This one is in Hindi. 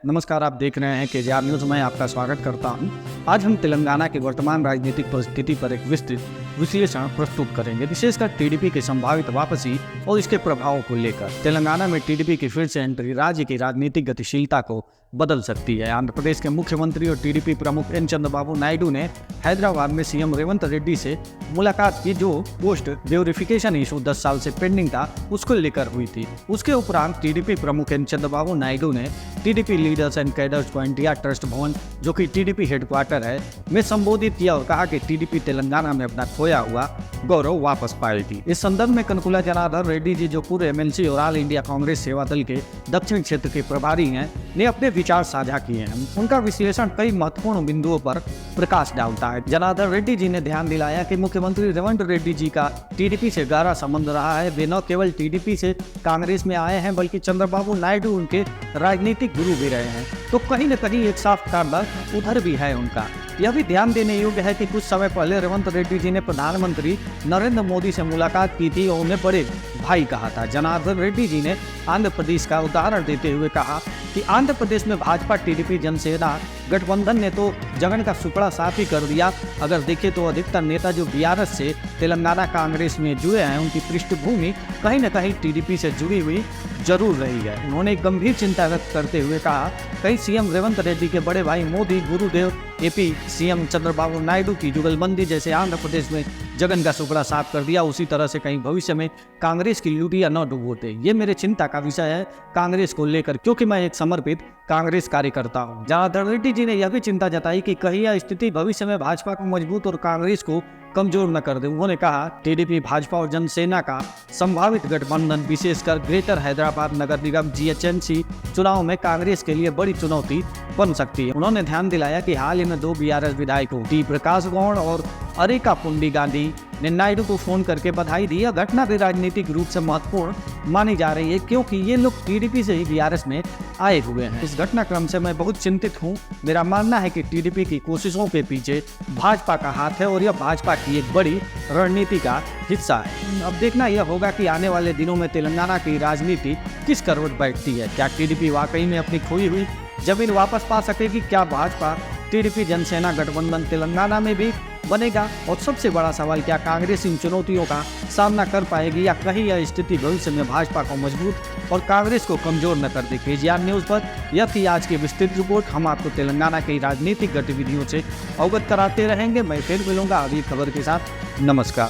नमस्कार, आप देख रहे हैं केजीआर न्यूज़ में आपका स्वागत करता हूं। आज हम तेलंगाना की वर्तमान राजनीतिक परिस्थिति पर एक विस्तृत विश्लेषण प्रस्तुत करेंगे, विशेषकर टीडीपी की संभावित वापसी और इसके प्रभावों को लेकर। तेलंगाना में टीडीपी की फिर से एंट्री राज्य की राजनीतिक गतिशीलता को बदल सकती है। आंध्र प्रदेश के मुख्यमंत्री और टीडीपी प्रमुख एन चंद्रबाबू नायडू ने हैदराबाद में सीएम रेवंत रेड्डी से मुलाकात की, जो पोस्ट वेरिफिकेशन इशू 10 साल से पेंडिंग था उसको लेकर हुई थी। उसके उपरांत टीडीपी प्रमुख एन चंद्रबाबू नायडू ने टीडीपी लीडर्स एंड कैडर्स को एनटीआर ट्रस्ट भवन, जो कि टीडीपी हेडक्वार्टर है, में संबोधित किया और कहा कि टीडीपी तेलंगाना में अपना खोया हुआ गौरव वापस पाएगी। इस संदर्भ में कनकुला जनार्दन रेड्डी जी, जो पूर्व एमएलसी और ऑल इंडिया कांग्रेस सेवा दल के दक्षिण क्षेत्र के प्रभारी हैं, ने अपने विचार साझा किए हैं। उनका विश्लेषण कई महत्वपूर्ण बिंदुओं पर प्रकाश डालता है। जनार्दन रेड्डी जी ने ध्यान दिलाया कि मुख्यमंत्री रेवंत रेड्डी जी का टीडीपी से गहरा संबंध रहा है। वे न केवल टीडीपी से कांग्रेस में आए हैं, बल्कि चंद्रबाबू नायडू उनके राजनीतिक गुरु भी रहे हैं, तो कहीं न कहीं एक साफ कारगर उधर भी है उनका। यह भी ध्यान देने योग्य है कि कुछ समय पहले रेवंत रेड्डी जी ने प्रधानमंत्री नरेंद्र मोदी से मुलाकात की थी और उन्हें बड़े भाई कहा था। जनार्दन रेड्डी जी ने आंध्र प्रदेश का उदाहरण देते हुए कहा कि आंध्र प्रदेश में भाजपा टीडीपी जनसेना गठबंधन ने तो जगन का सुपड़ा साफ ही कर दिया। अगर देखें तो अधिकतर नेता जो बीआरएस से तेलंगाना कांग्रेस में जुड़े हैं, उनकी पृष्ठभूमि कहीं न कहीं टीडीपी से जुड़ी हुई जरूर रही है। उन्होंने गंभीर चिंता व्यक्त करते हुए कहा, कहीं सीएम रेवंत रेड्डी के बड़े भाई मोदी, गुरुदेव एपी सीएम चंद्रबाबू नायडू की जुगलबंदी जैसे आंध्र प्रदेश में जगन का सुपड़ा साफ कर दिया, उसी तरह से कहीं भविष्य में कांग्रेस की लुटिया न डुबोते। ये मेरे चिंता का विषय है कांग्रेस को लेकर, क्योंकि मैं एक समर्पित कांग्रेस कार्यकर्ता हूँ। जनार्दन रेड्डी जी ने यह भी चिंता जताई कि कहीं यह स्थिति भविष्य में भाजपा को मजबूत और कांग्रेस को कमजोर न कर दे। उन्होंने कहा, टीडीपी, भाजपा और जनसेना का संभावित गठबंधन विशेषकर ग्रेटर हैदराबाद नगर निगम जीएचएमसी चुनाव में कांग्रेस के लिए बड़ी चुनौती बन सकती है। उन्होंने ध्यान दिलाया कि हाल ही में 2 बीआरएस विधायकों टी प्रकाश गौड़ और अरेका पुंडी गांधी ने नायडू को फोन करके बधाई दी। यह घटना भी राजनीतिक रूप से महत्वपूर्ण मानी जा रही है, क्योंकि ये लोग टीडीपी से ही बीआरएस में आए हुए हैं। इस घटनाक्रम से मैं बहुत चिंतित हूँ। मेरा मानना है कि टीडीपी की कोशिशों के पीछे भाजपा का हाथ है और यह भाजपा की एक बड़ी रणनीति का हिस्सा है। अब देखना यह होगा कि आने वाले दिनों में तेलंगाना की राजनीति किस करवट बैठती है। क्या टीडीपी वाकई में अपनी खोई हुई जमीन वापस पा सकेगी? क्या भाजपा टीडीपी जनसेना गठबंधन तेलंगाना में भी बनेगा? और सबसे बड़ा सवाल, क्या कांग्रेस इन चुनौतियों का सामना कर पाएगी, या कहीं यह स्थिति भविष्य में भाजपा को मजबूत और कांग्रेस को कमजोर न कर दे? केजीआर न्यूज़ पर यह थी आज की विस्तृत रिपोर्ट। हम आपको तेलंगाना की राजनीतिक गतिविधियों से अवगत कराते रहेंगे। मैं फिर मिलूंगा अगली खबर के साथ। नमस्कार।